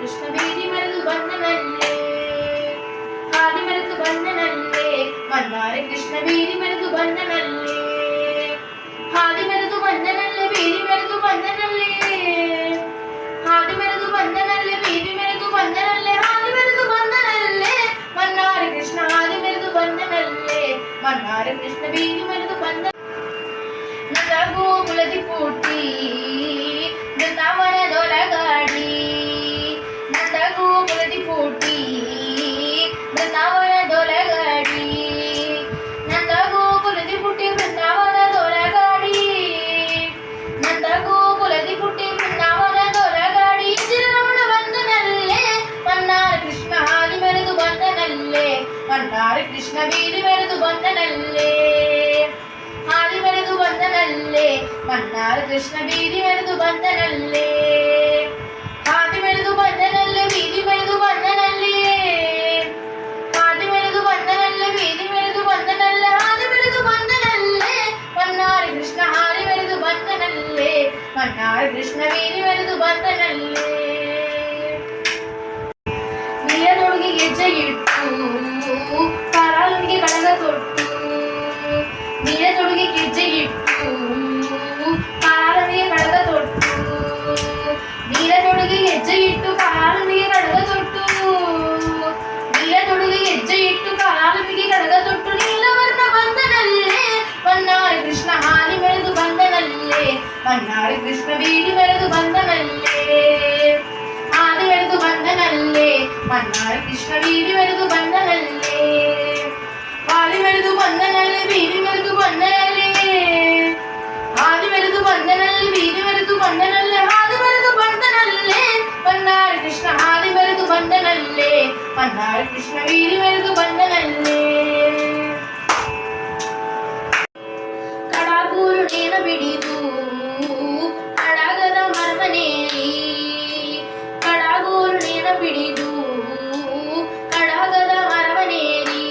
ಕೃಷ್ಣ ಬೀದಿ ಮೆರೆದು ಬಂದನಲ್ಲೇ ಹಾದಿ ಮೆರೆದು ಬಂದನಲ್ಲೇ ಮನ್ನಾರೆ ಕೃಷ್ಣ ಬೀದಿ ಮೆರೆದು ಬಂದನಲ್ಲೇ ಹಾದಿ ಮೆರೆದು ಬಂದನಲ್ಲೇ ಬೀದಿ ಮೆರೆದು ಬಂದನಲ್ಲೇ ಹಾದಿ ಮೆರೆದು ಬಂದನಲ್ಲೇ ಬೀದಿ ಮೆರೆದು ಬಂದನಲ್ಲೇ ಹಾದಿ ಮೆರೆದು ಬಂದನಲ್ಲೇ ಮನ್ನಾರೆ ಕೃಷ್ಣ ಹಾದಿ ಮೆರೆದು ಬಂದನಲ್ಲೇ ಮನ್ನಾರೆ ಕೃಷ್ಣ ಬೀದಿ ಮೆರೆದು ಬಂದ ನಂದ ಗೋಕುಲದಿ ಪೂಟಿ ಬೃಂದಾವನದೊಳಗಾಡಿ ನಂದ ಗೋಕುಲದಿ ಪೂಟಿ ಬೃಂದಾವನದೊಳಗಾಡಿ ನಂದ ಗೋಕುಲದಿ ಪುಟ್ಟಿ ಬೃಂದಾವನದೊಳಗಾಡಿ ನಂದ ಗೋಕುಲದಿ ಪುಟ್ಟಿ ಬೃಂದಾವನದೊಳಗಾಡಿ ಚಿರರಮಣ ಬಂದನಲ್ಲೇ ಮನ್ನಾರ ಕೃಷ್ಣ ಹಾದಿ ಮೆರೆದು ಬಂದನಲ್ಲೇ ಮನ್ನಾರ ಕೃಷ್ಣ ಬೀದಿ ಮೆರೆದು ಬಂದನಲ್ಲೇ ಹಾದಿ ಮೆರೆದು ಬಂದನಲ್ಲೇ ಮನ್ನಾರ ಕೃಷ್ಣ ಬೀದಿ ಮೆರೆದು ಬಂದನಲ್ಲೇ ಹಾದಿ ಮೆರೆದು ಬಂದನಲ್ಲೇ ಬೀದಿ ಮೆರೆದು ಬಂದನಲ್ಲೇ ಹಾದಿ ಮೆರೆದು ಬಂದನಲ್ಲೇ ಬೀದಿ ಮೆರೆದು ಬಂದನಲ್ಲೇ ಹಾದಿ ಮೆರೆದು ಬಂದನಲ್ಲೇ ಮನ್ನಾರ ಕೃಷ್ಣ ಹಾದಿ ಮೆರೆದು ಬಂದನಲ್ಲೇ ಮನ್ನಾರ ಕೃಷ್ಣ ಬೀದಿ ಮೆರೆದು ಬಂದನಲ್ಲೇ ನೀರದೊಳಗೆ ಗೆಜ್ಜೆ ಇಟ್ಟು ಕಾಲಾಲನಿಗೆ ಕಳಗ ತೊಟ್ಟು ನೀರದೊಳಗೆ ಗೆಜ್ಜೆ ಇಟ್ಟು ಕಾಲಾಲನಿಗೆ ಕಳಗ ತೊಟ್ಟು ನೀರದೊಳಗೆ ಹೆಜ್ಜೆ ಇಟ್ಟು ಕಾಲಾಲನಿಗೆ ಕಡಗ ತೊಟ್ಟು ನೀರದೊಳಗೆ ಹೆಜ್ಜೆ ಇಟ್ಟು ಕಾಲಾಲನಿಗೆ ಕಡಗ ತೊಟ್ಟು ನೀಲವರ್ಣ ಬಂದನಲ್ಲೇ ಮನ್ನಾರ ಕೃಷ್ಣ ಹಾದಿ ಮೆರೆದು ಬಂದನಲ್ಲೇ ಮನ್ನಾರ ಕೃಷ್ಣ ಬೀದಿ ಮೆರೆದು ಬಂದನಲ್ಲೇ ಹಾದಿ ಮೆರೆದು ಬಂದನಲ್ಲೇ ಮನ್ನಾರ ಕೃಷ್ಣ ಬೀದಿ ಮೆರೆದು ಬಂದನಲ್ಲೇ ಹಾದಿ ಮೆರೆದು ಬಂದನಲ್ಲೇ ಬೀದಿ ಮೆರೆದು ಬಂದನಲ್ಲೇ ಹಾದಿ ಮೆರೆದು ಬಂದನಲ್ಲೇ ಬೀದಿ ಮೆರೆದು ಬಂದನಲ್ಲೇ ಹಾದಿ ಮೆರೆದು ಬಂದನಲ್ಲೇ ಮನ್ನಾರ ಕೃಷ್ಣ ಹಾದಿ ಮೆರೆದು ಬಂದನಲ್ಲೇ ಮನ್ನಾರ ಕೃಷ್ಣ ಬೀದಿ ಮೆರೆದು ಬಂದನಲ್ಲೇ ಕಡಾಗೂರು ನೇನ ಬಿಡಿದು ಕಡಾಗದ ಮರಮನೆಯಲ್ಲಿ ಕಡಾಗೂರು ನೇನ ಬಿಡಿದು ಕಡಾಗದ ಮರಮನೇರಿ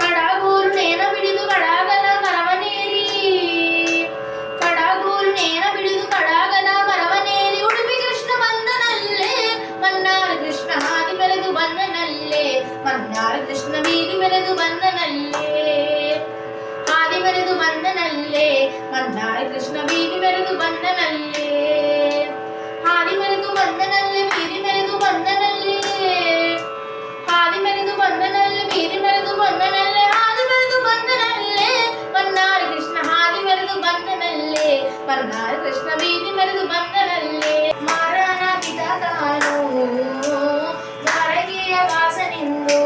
ಕಡಾಗೂರು ನೇನ ಬಿಡಿದು ಕಡಾಗದ ಮರಮನೇರಿ ಕಡಾಗೂರು ನೇನ ಬಿಡಿದು ಕಡಾಗದ ಮರಮನೇರಿ ಉಡುಪಿ ಕೃಷ್ಣ ಬಂದನಲ್ಲೇ ಮನ್ನಾರ ಕೃಷ್ಣ ಹಾದಿ ಮೆರೆದು ಬಂದನಲ್ಲೇ ಮನ್ನಾರ ಕೃಷ್ಣ ಬೀದಿ ಮೆರೆದು ಬಂದನಲ್ಲೇ ಹಾದಿ ಮೆರೆದು ಬಂದನಲ್ಲೇ ಮನ್ನಾರ ಕೃಷ್ಣ ಬೀದಿ ಮೆರೆದು ಬಂದನಲ್ಲೇ ಹಾದಿ ಮೆರೆದು ಬಂದನಲ್ಲೇ ಬೀದಿ ಮೆರೆದು ಬಂದನಲ್ಲೇ ಹಾದಿ ಮೆರೆದು ಬಂದನಲ್ಲೇ ಬೀದಿ ಮೆರೆದು ಬಂದನಲ್ಲೇ ಹಾದಿ ಮೆರೆದು ಬಂದನಲ್ಲೇ ಮನ್ನಾರ ಕೃಷ್ಣ ಹಾದಿ ಮೆರೆದು ಬಂದನಲ್ಲೇ ಮನ್ನಾರ ಕೃಷ್ಣ ಬೀದಿ ಮೆರೆದು ಬಂದನಲ್ಲೇ ಮಾರನ ಪಿತ ತಾನು ದ್ವಾರಕೆಯ ವಾಸನಿಂದು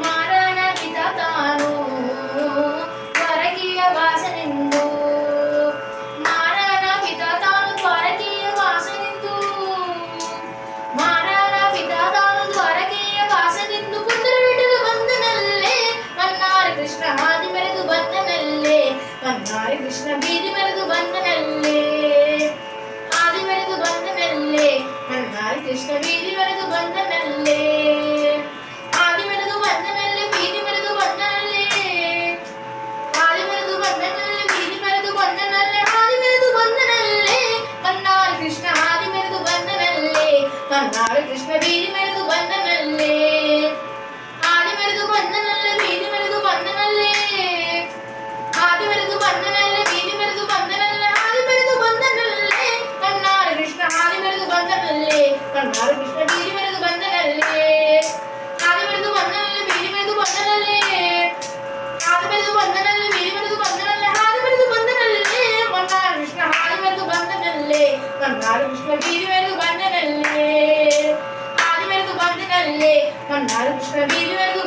ಮಾರನ ಪಿತ ತಾನು ದ್ವಾರಕೆಯ ವಾಸನಿಂದು ಮಾರನ ಪಿತ ತಾನು ದ್ವಾರಕೆಯ ವಾಸನಿಂದು ಮಾರನ ಪಿತ ತಾನು ದ್ವಾರಕೆಯ ವಾಸನಿಂದು ಪುತ್ರ ಬಿಡಲು ಬಂದನಲ್ಲೇ ಮನ್ನಾರ ಕೃಷ್ಣ ಹಾದಿ ಮೆರೆದು ಬಂದನಲ್ಲೇ ಮನ್ನಾರ ಕೃಷ್ಣ ಬೀದಿ ಮೆರೆದು ಬಂದನಲ್ಲೇ ಹಾದಿ ಮೆರೆದು ಬಂದನಲ್ಲೇ ಮನ್ನಾರ ಕೃಷ್ಣ ಬೀದಿ ಮೆರೆದು ಬಂದನಲ್ಲೇ ಹಾದಿ ಮೆರೆದು ಬಂದನಲ್ಲೇ ಬೀದಿ ಮೆರೆದು ಬಂದನಲ್ಲೇ ಹಾದಿ ಮೆರೆದು ಬಂದನಲ್ಲೇ ಬೀದಿ ಮೆರೆದು ಬಂದನಲ್ಲೇ ಹಾದಿ ಮೆರೆದು ಬಂದನಲ್ಲೇ ಮನ್ನಾರ ಕೃಷ್ಣ ಹಾದಿ ಮೆರೆದು ಬಂದನಲ್ಲೇ ಮನ್ನಾರ ಕೃಷ್ಣ ಬೀದಿ ಮೆರೆದು ಬಂದನಲ್ಲೇ ಹಾದಿ ಮೆರೆದು ಬಂದನಲ್ಲೇ ಬೀದಿ ಮೆರೆದು ಬಂದನಲ್ಲೇ ಹಾದಿ ಮೆರೆದು ಬಂದನಲ್ಲೇ ಬೀದಿ ಮೆರೆದು ಬಂದನಲ್ಲೇ ಹಾದಿ ಮೆರೆದು ಬಂದನಲ್ಲೇ ಮನ್ನಾರ ಕೃಷ್ಣ ಹಾದಿ ಮೆರೆದು ಬಂದನಲ್ಲೇ ಮನ್ನಾರ ಕೃಷ್ಣ ಬೀದಿ ಮೆರೆದು ಬಂದನಲ್ಲೇ ಹಾದಿ ಮೆರೆದು ಬಂದನಲ್ಲೇ ಬೀದಿ ಮೆರೆದು ಬಂದನಲ್ಲೇ ಹಾದಿ ಮೆರೆದು ಬಂದನಲ್ಲೇ ಬೀದಿ ಮೆರೆದು ಬಂದನಲ್ಲೇ ಹಾದಿ ಮೆರೆದು ಬಂದನಲ್ಲೇ ಮನ್ನಾರ ಕೃಷ್ಣ ಹಾದಿ ಮೆರೆದು ಬಂದನಲ್ಲೇ ಮನ್ನಾರ ಕೃಷ್ಣ ಬೀದಿ ಮೆರೆದು ಬಂದನಲ್ಲೇ ಹಾದಿ ಮೆರೆದು ಬಂದನಲ್ಲೇ ಮನ್ನಾರ ಕೃಷ್ಣ ಬೀದಿ ಮೆರೆದು